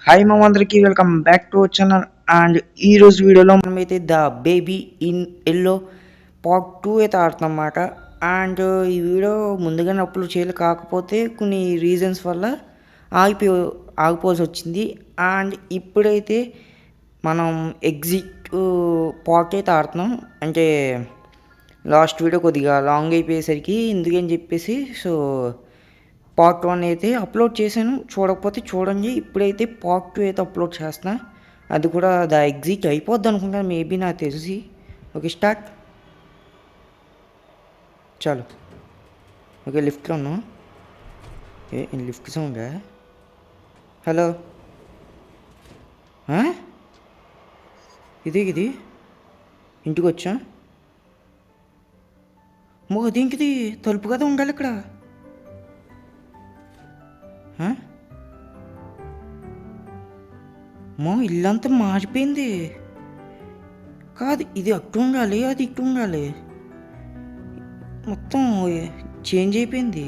Hi మా అందరికి welcome back to our channel. And ఈ రోజు వీడియోలో మనమైతే the baby in yellow part 2 అయితే ఆడుతున్నమాట. అండ్ ఈ వీడియో ముందుగానే అప్లోడ్ చేయాలి, కాకపోతే కొన్ని రీజన్స్ వల్ల ఆగిపో ఆగిపోవాల్సి వచ్చింది. అండ్ ఇప్పుడైతే మనం ఎగ్జిట్ పార్ట్ అయితే ఆడుతున్నాం. అంటే లాస్ట్ వీడియో కొద్దిగా లాంగ్ అయిపోయేసరికి ఎందుకని చెప్పేసి పార్ట్ 1 అయితే అప్లోడ్ చేశాను, చూడకపోతే చూడండి. ఇప్పుడైతే పార్ట్ 2 అయితే అప్లోడ్ చేస్తున్నా, అది కూడా ద ఎగ్జిట్ అయిపోద్ది అనుకుంటాను మేబీ, నాకు తెలిసి. Okay, start. చాలు. ఓకే, లిఫ్ట్లో ఉన్నాం. లిఫ్ట్ సౌండా? హలో, ఇది ఇంటికి వచ్చా. దేనికిది తలుపు కదా ఉండాలి ఇక్కడ. ఇల్లంతా మారిపోయింది. కాదు, ఇది అట్టు ఉండాలి, అది ఇటు ఉండాలి. మొత్తం చేంజ్ అయిపోయింది.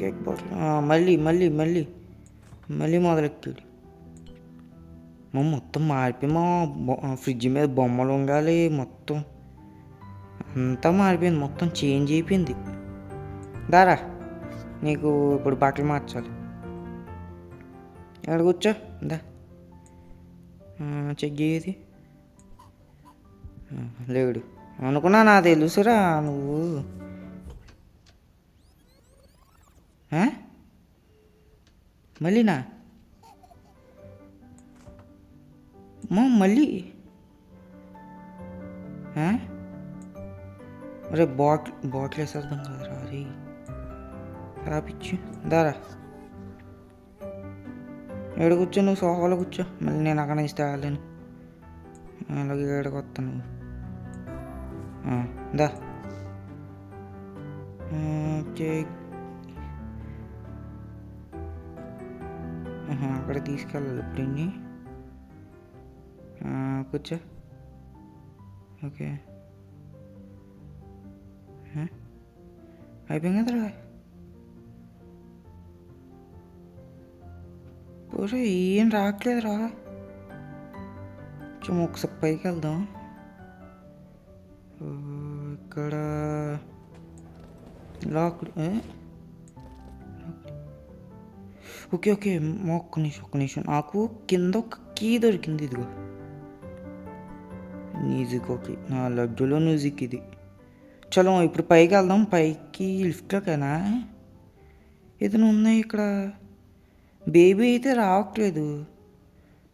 గెట్ బాటిల్ మళ్ళీ మళ్ళీ మళ్ళీ మళ్ళీ మొదలెట్టాడు. మొత్తం మారిపోయి ఫ్రిడ్జ్ మీద బొమ్మలు ఉండాలి, మొత్తం అంతా మారిపోయింది, మొత్తం చేంజ్ అయిపోయింది. దారా, నీకు ఇప్పుడు బట్టలు మార్చాలి. ఎక్కడ కూర్చో, దా చెక్ చేయది. లేడు అనుకున్నా, నా తెలుసురా నువ్వు. మళ్ళీనా మళ్ళీ? అరే బాటిల్ వేసేద్దాం కదరా. అరే రాపిచ్చు, దారా. ఏడు కూర్చో, నువ్వు సోఫాలో కూర్చో. మళ్ళీ నేను అక్కడ నుంచి తేగలేను. అలాగే ఏడుకు వస్తాను నువ్వు. దా అక్కడ తీసుకెళ్ళాలి ఇప్పుడు. కూర్చో. ఓకే, అయిపోయింది కదరా. పోరే, ఏం రావట్లేదురా. ఒకసారి పైకి వెళ్దాం. ఇక్కడ లాక్. ఓకే ఓకే, ఒక్క నిమిషం. నాకు కింద ఒక కీ దొరికింది, ఇదిగో. మ్యూజిక్. ఓకే, నా లడ్డులో మ్యూజిక్ ఇది. చలో ఇప్పుడు పైకి వెళ్దాం. పైకి లిఫ్ట్లోకేనా? ఏదైనా ఉన్నాయి ఇక్కడ. బేబీ అయితే రావట్లేదు.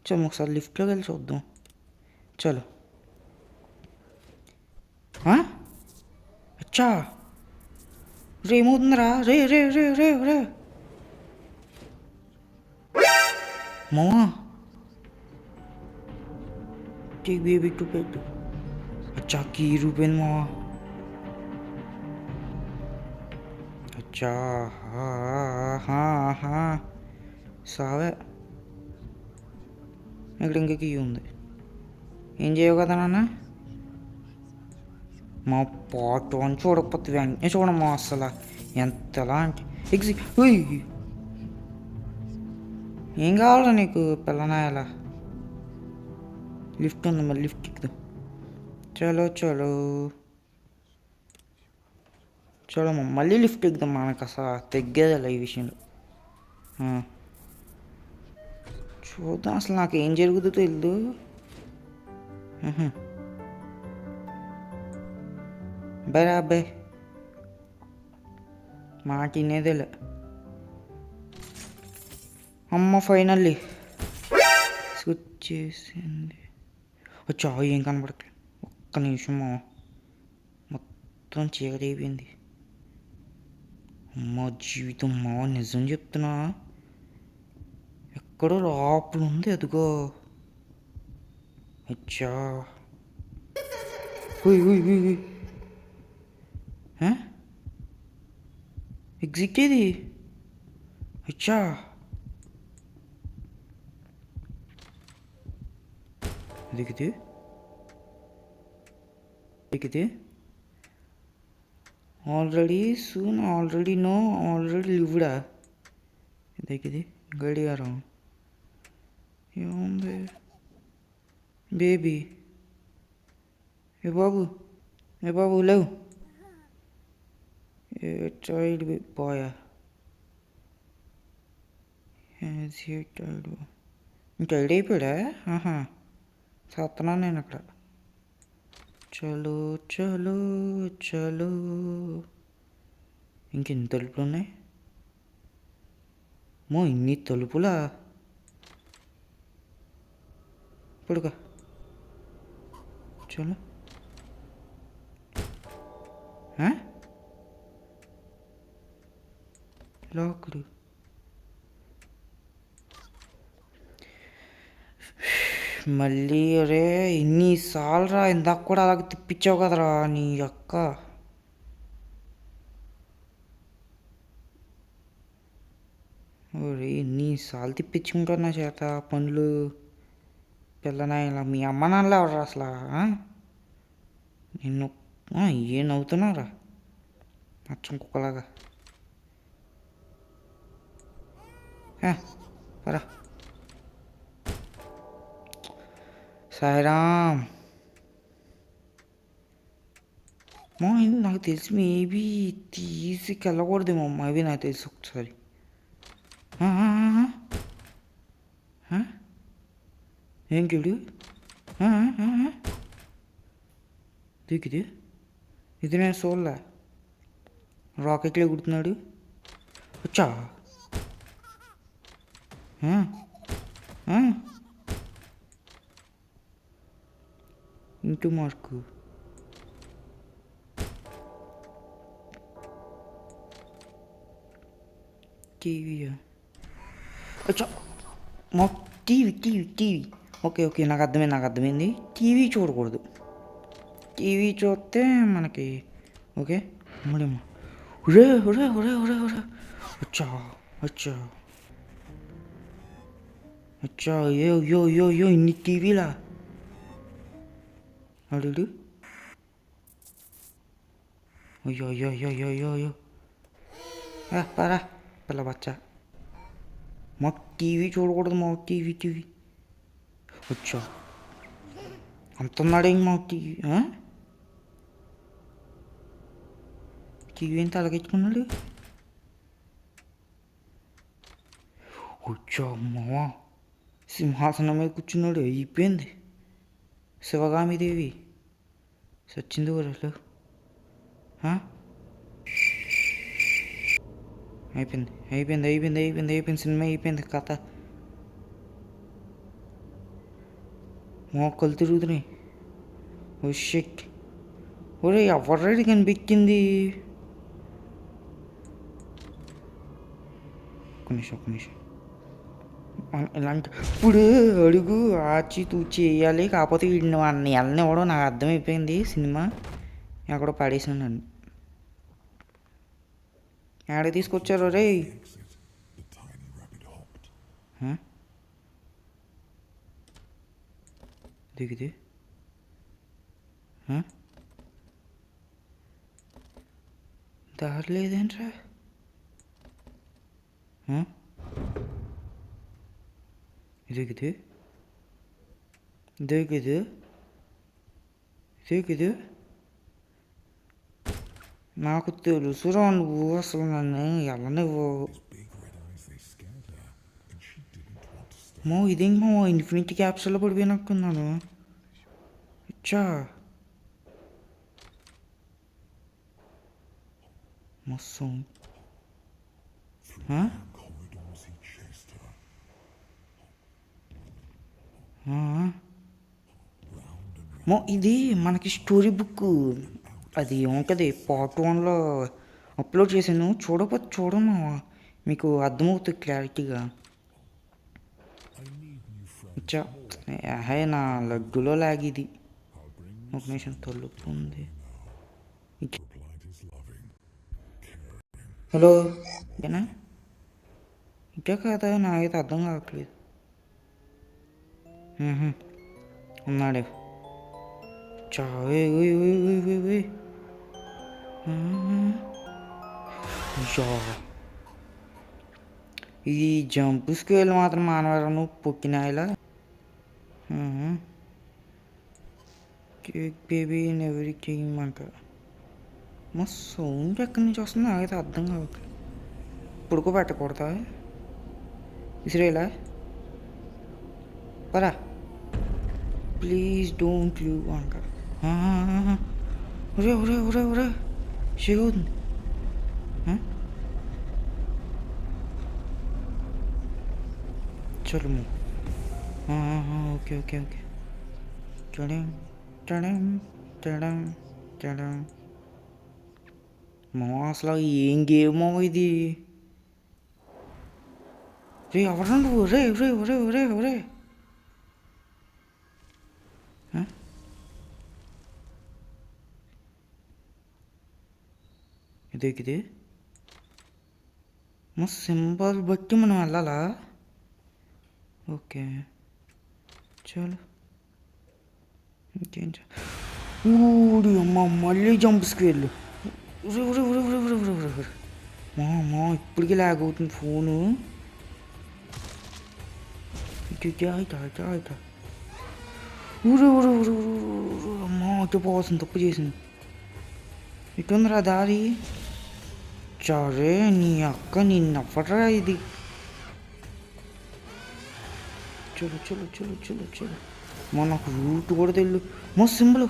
చలో ఒకసారి లిఫ్ట్లోకి వెళ్ళి చూద్దాం. చలో. అచ్చా, ఏమవుతుందిరా? రే రే రే రే రే మామా, బేబీ టు పెట్టు. అచ్చా, కీ రూపాయలు మావా. అచ్చా, సావే. ఇక్కడ ఇంకా కీ ఉంది. ఏం చేయవు కదా నాన్న. మా పార్ట్ 1 చూడకపోతే వెంటనే చూడమ్మా. అసలు ఎంతలా అంటే ఏం కావాలా నీకు పిల్లనాయాలా? లిఫ్ట్ ఉంది, మరి లిఫ్ట్ ఎక్కుదాం. చలో చలో చూడమ్మా, మళ్ళీ లిఫ్ట్ ఎక్కుదాం. మనకు అసలు తగ్గేదిలే ఈ విషయంలో. చూద్దాం అసలు నాకు ఏం జరుగుతుందో తెలియదు. బై అబ్బాయి, మాట తినేదేలే. అమ్మ ఫైనల్లీ స్విచ్ చేసింది. వచ్చా, ఏం కనపడట్లేదు. ఒక్క నిమిషం, మొత్తం చీకటి అయిపోయింది. అమ్మ జీవితం, నిజం చెప్తున్నా. ఎక్కడో లోపల ఉంది, అదిగో. అచ్చా, ఎగ్జిట్ ఇది. అచ్చా, దిగితే already soon, already no, already లివ్డా. దగ్గిది గడియారం ఏముంది బేబీ ఏ బాబు లేవు ఏ చైల్డ్ బాయా ఇంకా ఐడి అయిపోయాడా ఆహా చేస్తున్నాను నేను అక్కడ చలో చలో చలో ఇంకెన్ని తలుపులు ఉన్నాయి ఇన్ని తలుపులా ఇప్పుడుగా చలో లాకుడు మళ్ళీ అరే ఎన్నిసార్లు రా ఇందాక కూడా అలాగ తిప్పించావు కదరా నీ అక్క ఒరే ఎన్నిసార్లు తిప్పించుకుంటారు నా చేత పనులు పిల్లనాయలా మీ అమ్మ నాన్నలు ఎవరు అసలు నిన్ను ఏం నవ్వుతున్నారా అచ్చం కుక్కలాగా పరా సాయిరామ్ ఇది నాకు తెలిసి మేబీ తీసుకెళ్ళకూడదేమో అవి నాకు తెలుసు ఒకసారి ఏం చూడు దిగుది ఇది నేను చూడలే రాకెట్లో ఎగుడుతున్నాడు వచ్చా ఇంటూ మార్కు టీవీయా వచ్చా మా టీవీ ఓకే నాకు అర్థమైంది టీవీ చూడకూడదు టీవీ చూస్తే మనకి ఓకే మళ్ళీమ్మా ఒరే వచ్చా యో ఇన్ని టీవీలా అడు అయ్యో పరా పిల్ల బచ్చా మాకు టీవీ చూడకూడదు మా టీవీ వచ్చా అంటున్నాడే మా టీవీ ఎంత అలాగెచ్చుకున్నాడు వచ్చా మావా సింహాసనం మీద కూర్చున్నాడు అయిపోయింది శివగామిదేవి సచ్చింది ఊరలు అయిపోయింది సినిమా అయిపోయింది కథ మోక్కలు తిరుగుతున్నాయి ఓ షిట్ ఒరే ఎవరైనా కనిపించింది ఒక్క నిమిషం ఇలాంటి ఇప్పుడు అడుగు ఆచి తూచి వేయాలి కాకపోతే వీడిని వాడిని వెళ్ళనివ్వడం నాకు అర్థమైపోయింది సినిమా ఎక్కడో పడేసాను నన్ను ఎక్కడికి తీసుకొచ్చారు రే దిగిది దారి లేదేంట్రా దిగిది నాకు తెలుసురా నువ్వు అసలు నన్ను వెళ్ళనివ్వు ఇదేంటి ఇన్ఫినిటీ క్యాప్సూల్లో పడిపోయినట్టున్నాను అచ్చా మస్తు ఇది మనకి స్టోరీ బుక్ అది ఉంటుంది పార్ట్ 1లో అప్లోడ్ చేశాను చూడకపోతే చూడమా మీకు అర్థమవుతుంది క్లారిటీగా అచ్చా నా లడ్డులో లాగిది ఒక నిమిషం తలుపు ఉంది హలో ఏనా ఇంకా కదా నాకైతే అర్థం కావట్లేదు ఉన్నాడే చావే ఈ జంప్ స్కేల్ మాత్రం మానవరా నువ్వు పొక్కినాయిలా. కేక్ బేబీ ఎవరి గేమ్ అంట. మా సౌండ్ ఎక్కడి నుంచి వస్తుంది నాకైతే అర్థం కావట్లేదు. పుడుకో పెట్టకూడదా ఇసిరేలా పరా ప్లీజ్ డోంట్ లీవ్ అంట. ఒరే ఒరే ఒరే ఒరే షేక్ అవుతుంది. చలో ఓకే ఓకే ఓకే టడం టడం టడం టడం. మా అసలు ఏం గేమో ఇది. రే ఎవరా నువ్వు? రే ఒరే ఒరే ఒరే ఒరే ఇదే మా సింబల్ బట్టి మనం వెళ్ళాలా? ఓకే చాలు ఇంకేం ఊడి అమ్మ మళ్ళీ జంప్ స్క్వేర్లు. మా ఇప్పటికీ లాగ్ అవుతుంది ఫోను. అమ్మా వచ్చి పోవాల్సింది తప్పు చేసింది. ఇటుందిరా దారి. సరే నీ అక్క నిన్నప్పట్రా ఇది. చలో చలో చలో చలో చలో మా నాకు రూట్ కూడా తెలియదు. మా సింబల్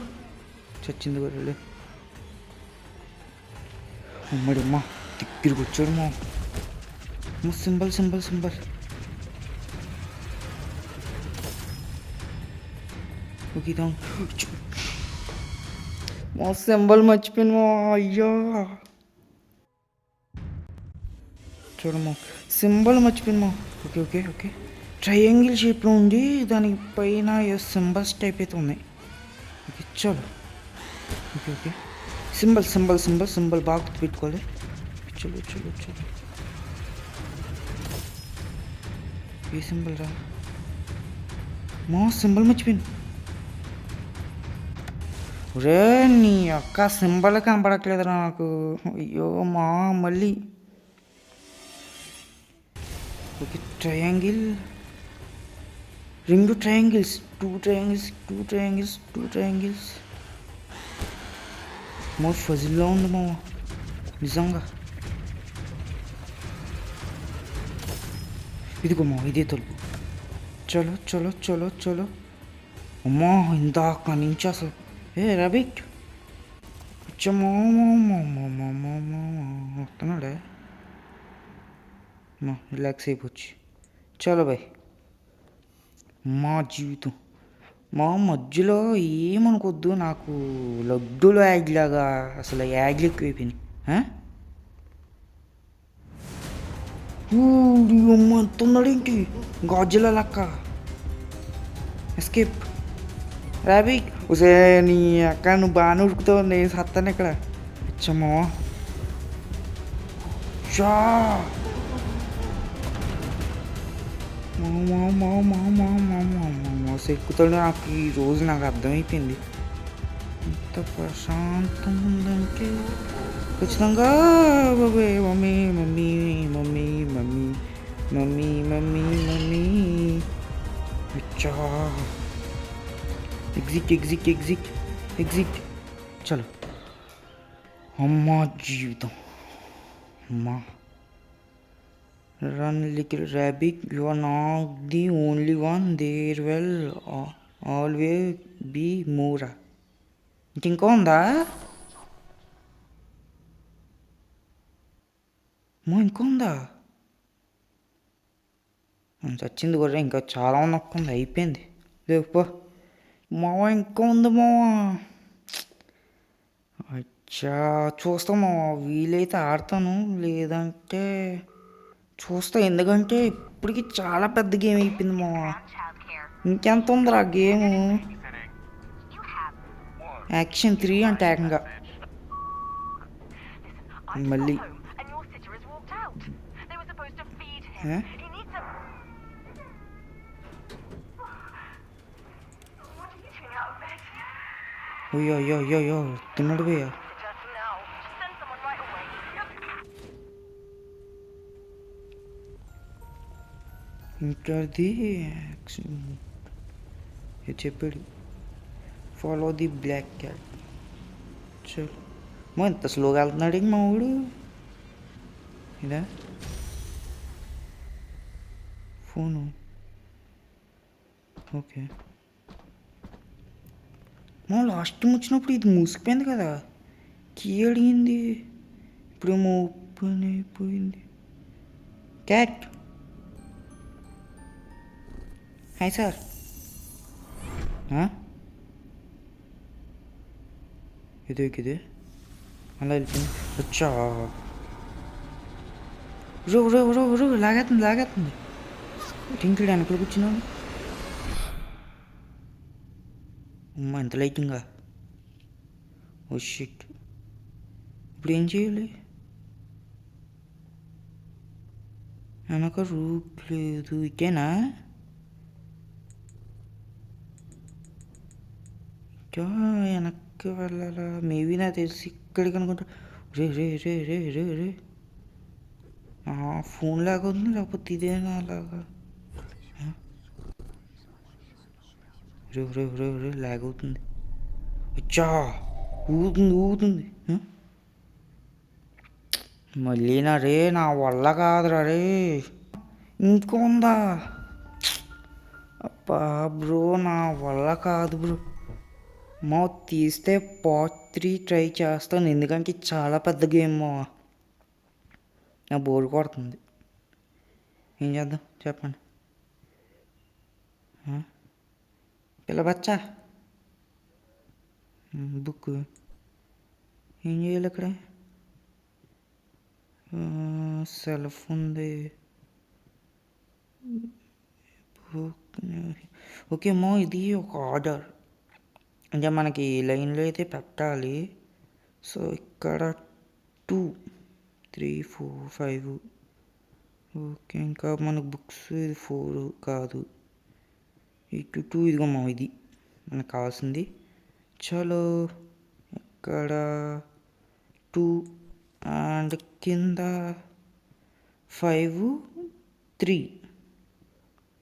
చచ్చింది కూడా. అమ్మడి అమ్మా దగ్గరికి వచ్చాడు మా సింబల్ సింబల్ సింబల్. ఓకే మా సింబల్ మర్చిపోయాను మా. అయ్యో చూడమ్మా సింబల్ మర్చిపోయాను మా. ఓకే ఓకే ఓకే ట్రయాంగిల్ షేప్లో ఉంది. దాని పైన సింబల్స్ టైప్ అయితే ఉన్నాయి. ఓకే చలో okay okay symbol symbol symbol symbol బాగా గుర్తుపెట్టుకోవాలి. చలో చలో చలో ఏ సింబల్ రా మా సింబల్ మర్చిపోయాను. రే నీ అక్క సింబల్ కనపడట్లేదురా నాకు. అయ్యో మా మళ్ళీ ఓకే ట్రయాంగిల్ రెండు ట్రయాంగిల్స్ టూ ట్రయాంగిల్స్ మా ఫజిల్లో ఉంది మా నిజంగా. ఇదిగో మా ఇదే తలుపు. చలో చలో చలో చలో అమ్మా ఇందాక నుంచి అసలు రాబిట్ వచ్చామో వస్తున్నాడే మా రిలాక్స్ అయిపోవచ్చు. చలో బాయ్. మా జీవితం మా మధ్యలో ఏమనుకోద్దు. నాకు లడ్డూలో యాడ్లాగా అసలు యాడ్లు ఎక్కువైపోయినాయి. అమ్మ అంటున్నాడు ఏంటి గాజుల లెక్క. ఎస్కేప్ రాబిట్ ఒసే నీ అక్క నువ్వు బాగానే ఉడుకుతావు. నేను సత్తాను ఇక్కడ. వచ్చామో షా ఎక్కుతాడు. నాకు ఈరోజు నాకు అర్థమైపోయింది ఎంత ప్రశాంతం ఉందంటే ఖచ్చితంగా బాబాయ్. Mummy mummy mummy mummy mummy mummy mummy అచ్చా ఎగ్జిట్ ఎగ్జిట్ ఎగ్జిట్ ఎగ్జిట్ చలో. అమ్మా జీవితం అమ్మా. Run little rabbit, you are not the only one. There will always be more. ఇంకో ఉందా ఇంకో ఉందా? చచ్చింది కూడా ఇంకా చాలా నొక్కుంది. అయిపోయింది లేకపో మావా ఇంకా ఉంది మావా. అచ్చా చూస్తాం మావా. వీలైతే ఆడతాను లేదంటే చూస్తా. ఎందుకంటే ఇప్పటికి చాలా పెద్ద గేమ్ అయిపోయింది మావా. ఇంకెంత ఉందిరా గేము. యాక్షన్ 3 అంటే ఏకంగా మళ్ళీ అయ్యో అయ్యో అయ్యో అయ్యో తిన్నాడు పోయా. ఇంటర్ది చెప్పాడు ఫాలో ది బ్లాక్ క్యాట్. చల్ మా ఎంత స్లోగా వెళ్తున్నాడు ఇంక మా ఊడు. ఇదా ఫోను. ఓకే మా లాస్ట్ టైం వచ్చినప్పుడు ఇది మూసిపోయింది కదా, కీ అడిగింది, ఇప్పుడేమో ఓపెన్ అయిపోయింది. Cat hi sir. ఇదే అలా వెళ్ళిపోయింది. వచ్చా రో రో రో రో లాగేస్తుంది. టింకుడు వెనకలు కూర్చున్నాను. అమ్మ ఎంత లైటింగా. ఓ షిట్, ఇప్పుడు ఏం చేయాలి? వెనక రూట్ లేదు, ఇటేనా? వెనక్కి వెళ్ళాలా? మేబీ నాకు తెలిసి ఇక్కడికి అనుకుంటా. రే రే రే రే రే రే ఫోన్ లాగా ఉంది, లేకపోతే ఇదేనా అలాగా? రే రే రే రే లాగ్ అవుతుంది. అచ్చా ఊగుతుంది. మళ్ళీ నా రే నా వల్ల కాదురా రే. ఇంకో ఉందా? అబ్బా బ్రో నా వల్ల కాదు బ్రో. మా తీస్తే పార్ట్ 3 ట్రై చేస్తాను, ఎందుకంటే చాలా పెద్ద గేమ్. నా బోర్ కొడుతుంది. ఏం చేద్దాం చెప్పండి. పిల్లబచ్చా బుక్ ఏం చేయాలి ఇక్కడ? సెల్ఫ్ ఉంది. ఓకే మో ఇది ఒక ఆర్డర్, అంటే మనకి లైన్లో అయితే పెట్టాలి. సో ఇక్కడ 2 3 4 5. ఓకే ఇంకా మనకు బుక్స్ ఇది 4 కాదు, ఇటు 2. ఇదిగోమ్మా ఇది మనకు కావాల్సింది. చలో ఇక్కడ 2 అండ్ కింద 5 3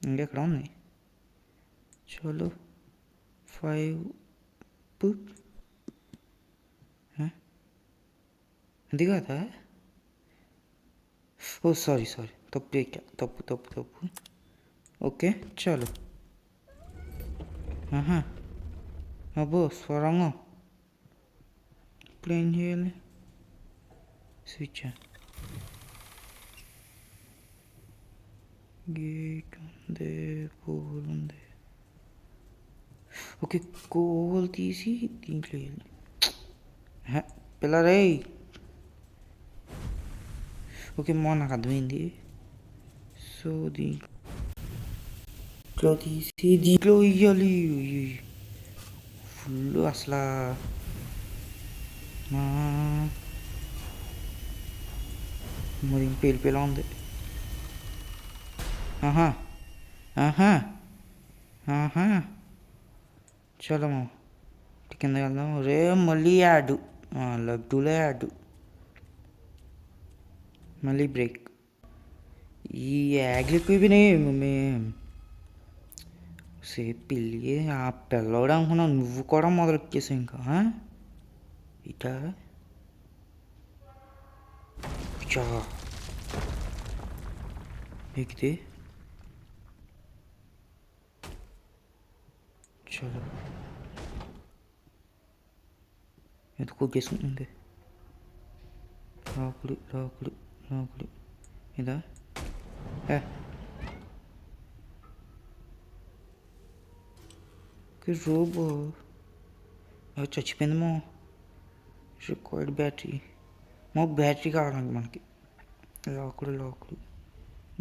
ఇంకెక్కడ ఉన్నాయి. చలో 5 పుట్. అది కాదా? ఓ సారీ తప్పు. ఓకే చలో. అబ్బో స్వరంగం. ఇప్పుడు ఏం చేయాలి? స్విచ్ గేట్ ఉంది, పోల్ ఉంది. ఓకే కోల్ తీసి దీంట్లో వేయాలి. పిల్లరే ఓకే మా నాకు అర్థమైంది. సో దీంట్లో తీసి దీంట్లో వేయాలి. ఫుల్ అసలు మరి పేలిపోయేలా ఉంది. చలో కింద వెళ్దాం. రే మళ్ళీ యాడ్ లడ్డూలే యాడ్, మళ్ళీ బ్రేక్. ఈ యాగ్లు ఎక్కువైపోయినాయి మమ్మీ. సేపు పెళ్ళి ఆ పిల్లవాడు అనుకున్నావు, నువ్వు కూడా మొదలెట్టేసావు ఇంకా ఇటా. చా ఎక్కితే చలో ఎందుకు కొట్టేసుకుంటుంది. రాకుడు ఇదా రోబో చచ్చిపోయిందేమో. Required battery. బ్యాటరీ కావాలండి మనకి.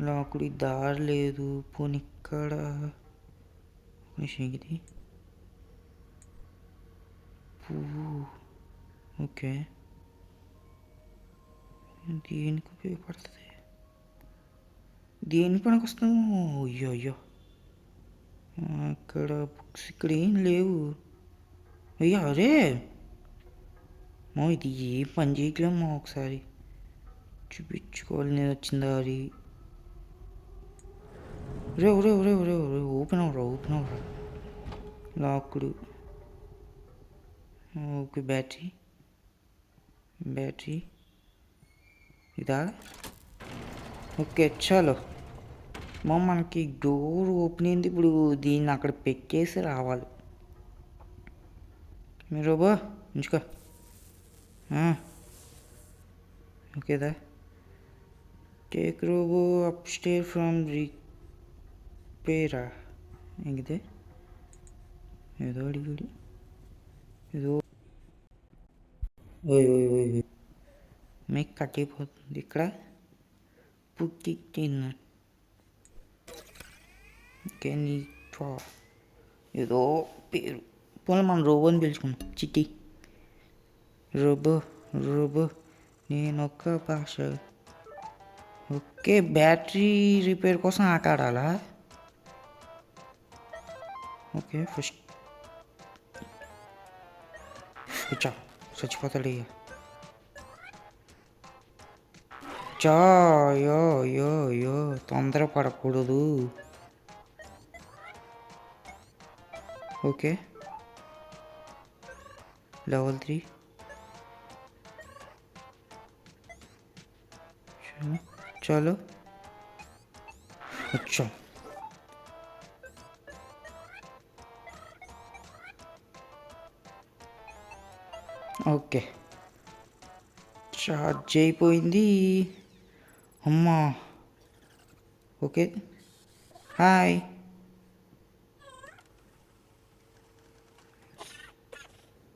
లాకుడు దారి లేదు. పోనీ ఇక్కడ ఇది పువ్వు. ఓకే దేనికి ఉపయోగపడుతుంది? దేనికి పనికి వస్తాము? అయ్యో అక్కడ బుక్స్ ఇక్కడ ఏం లేవు. అయ్యా అరే ఇది ఏం పని చేయట్లేమో, ఒకసారి చూపించుకోవాలి నేను వచ్చిన దారి. ఒరే ఒరే ఒరే ఒరే ఒరే ఓపెన్ అవరా లాక్డ్. ఓకే బ్యాటరీ ఇదా. ఓకే చలో మనకి డోర్ ఓపెన్ అయింది. ఇప్పుడు దీన్ని అక్కడ పెట్టేసి రావాలి. మీరు బా ఉంచుకో. ఓకేదా. Take robo up stair from రిపేరా. ఇంకిదే ఏదో అడిగాడు. ఏదో ఓయ్ మీకు కట్టిపోతుంది ఇక్కడ. పుట్టి తిన్నా ఏదో పేరు. పోనీ మనం రోబోని పిలుచుకున్నాం. చిట్టి రోబో నేనొక్క భాష. ఓకే బ్యాటరీ రిపేర్ కోసం ఆట ఆడాలా. ఓకే ఫస్ట్ వచ్చా చచ్చిపోతాడు ఇక. యో తొందరపడకూడదు. ఓకే level 3 चलो अच्छा ఓకే చార్జ్ అయిపోయింది. అమ్మా ఓకే హాయ్.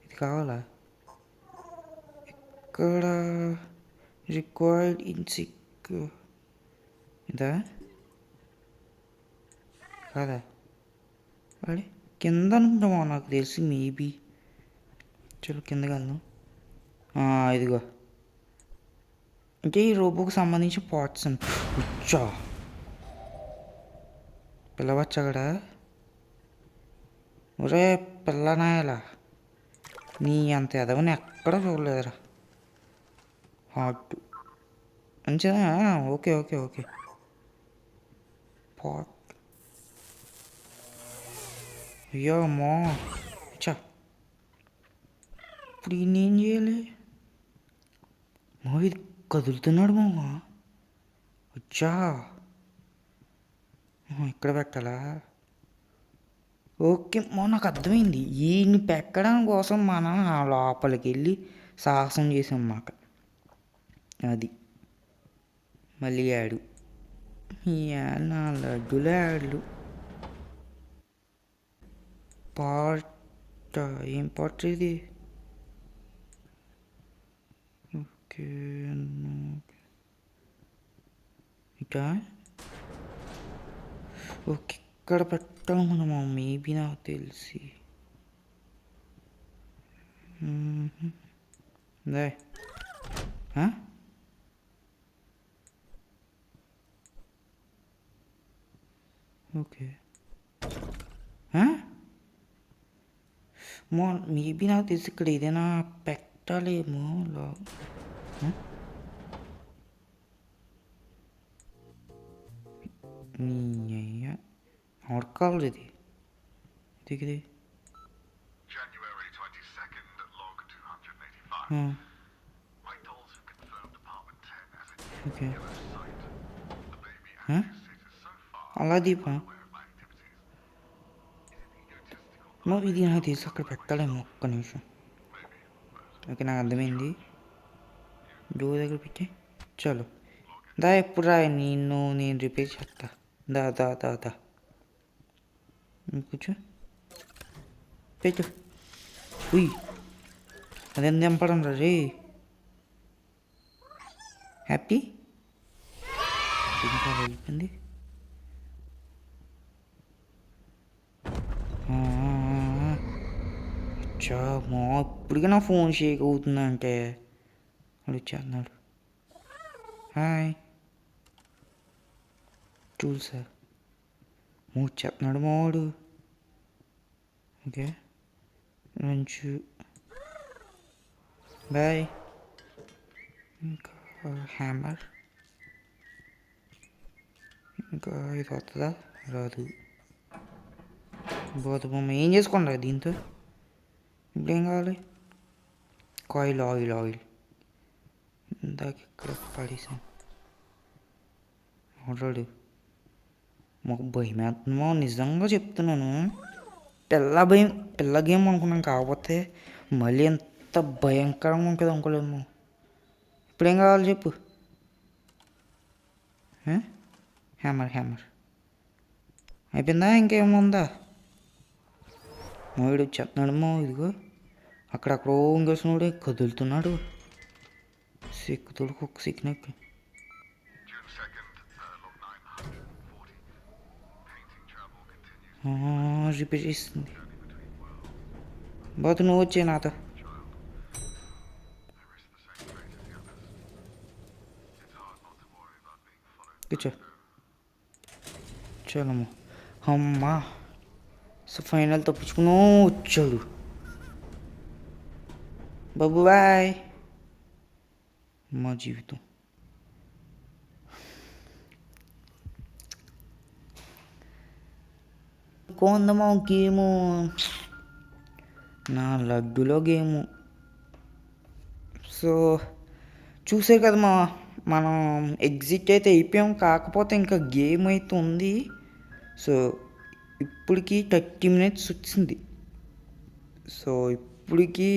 ఇది కావాలా. ఇక్కడ రిక్వైర్డ్ ఇన్సిక్ ఇదా కాదా. అడే కింద అనుకుంటామా నాకు తెలిసి. మేబీ చలో కిందకి వెళ్దాం. ఇదిగో అంటే ఈ రోబోకి సంబంధించిన పార్ట్స్ అని. వచ్చా పిల్లవచ్చు అక్కడ. ఒరే పిల్లనాయలా నీ అంత ఎదవని ఎక్కడ చూడలేదురా. హార్ట్ మంచిదా. ఓకే పాట్. అయ్యో అమ్మో చా. ఇప్పుడు ఈయనేం చేయాలి. ఇది కదులుతున్నాడు మామ. వచ్చా ఇక్కడ పెట్టాలా. ఓకే నాకు అర్థమైంది. ఈయన్ని పెట్టడం కోసం మనం లోపలికి వెళ్ళి సాహసం చేసాం మాట. అది మళ్ళీ ఆడు నా లడ్డులే ఆడు. పాట ఏం పాట ఇది. ఓకే ఇక ఓకే ఇక్కడ పెట్టాలి మనము. మేబీ నాకు తెలిసి ఓకే మేబీ నాకు తెలిసి ఇక్కడ ఏదైనా పెట్టాలేమో. అడకాలి ఇది దిగిది. ఓకే అలా దీపం మరి ఇది నాకు తీసి అక్కడ పెట్టాలేమో. ఒక్క నిమిషం. ఓకే నాకు అర్థమైంది. డోర్ దగ్గర పెట్టి చలో దా. ఎప్పుడు రా నేను రిపేర్ చేస్తా. దా కూర్చో పెట్టు. ఉయ్ అదేం దింపడం రా రే. హ్యాపీ ఇంకా వెళ్ళిపోయింది. అచ్చామో ఇప్పటికే నా ఫోన్ షేక్ అవుతుందంటే వాడు వచ్చేస్తున్నాడు. హాయ్ చూడు సార్ వచ్చేస్తున్నాడు మావాడు. Okay lunch bye. ఇంకా హ్యామర్ ఇంకా ఇది వస్తుందా. రాదు. బోత బొమ్మ ఏం చేసుకోండి దీంతో. ఇప్పుడేం కావాలి? కాయిల్, ఆయిల్ ఆయిల్ ఇందాక ఇక్కడ పడేసాను. ఆల్రెడీ మాకు భయం వేస్తుందేమో, నిజంగా చెప్తున్నాను. పిల్ల గేమ్ అనుకున్నాం, కాకపోతే మళ్ళీ ఎంత భయంకరంగా ఉంటుంది అనుకోలేము. ఇప్పుడేం కావాలి చెప్పు. హ్యామర్ అయిపోయిందా? ఇంకేముందా? వీడు చెప్తున్నాడమ్మో. ఇదిగో అక్కడెక్కడో ఇంకేసినోడే కదులుతున్నాడు. సిక్కుతుడు కుక్క సిక్కినట్టు. రిపేర్ చేస్తుంది. బాతు నువ్వు వచ్చే నాతో. కూర్చో. చాలమ్మా. అమ్మా. సో ఫైనల్ తప్పించుకుని వచ్చాడు. బాబు బాయ్. మా జీవితం కొందమా గేము, నా లడ్డులో గేము. సో చూసే కదా మనం ఎగ్జిట్ అయితే అయిపోయాం, కాకపోతే ఇంకా గేమ్ అయితే ఉంది. సో ఇప్పటికి 30 minutes వచ్చింది. సో ఇప్పటికి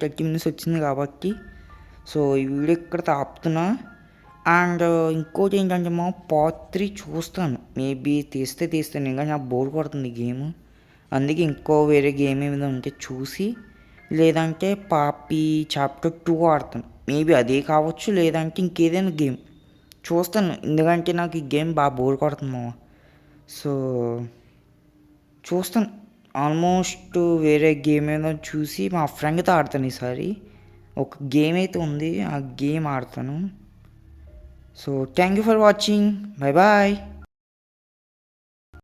30 minutes వచ్చింది కాబట్టి సో ఈ వీడియో ఇక్కడ ఆపుతున్నా. అండ్ ఇంకోటి ఏంటంటే పార్ట్ 3 చూస్తాను. మేబీ తీస్తాను, ఇంకా నాకు బోర్ కొడుతుంది గేమ్. అందుకే ఇంకో వేరే గేమ్ ఏమైనా ఉంటే చూసి, లేదంటే పాపి చాప్టర్ 2 ఆడతాను. మేబీ అదే కావచ్చు, లేదంటే ఇంకేదైనా గేమ్ చూస్తాను. ఎందుకంటే నాకు ఈ గేమ్ బాగా బోర్ కొడుతుంది సో చూస్తాను. ఆల్మోస్ట్ వేరే గేమ్ ఏదో చూసి మా ఫ్రెండ్తో ఆడతాను. ఈసారి ఒక గేమ్ అయితే ఉంది, ఆ గేమ్ ఆడతాను. So thank you for watching. Bye bye.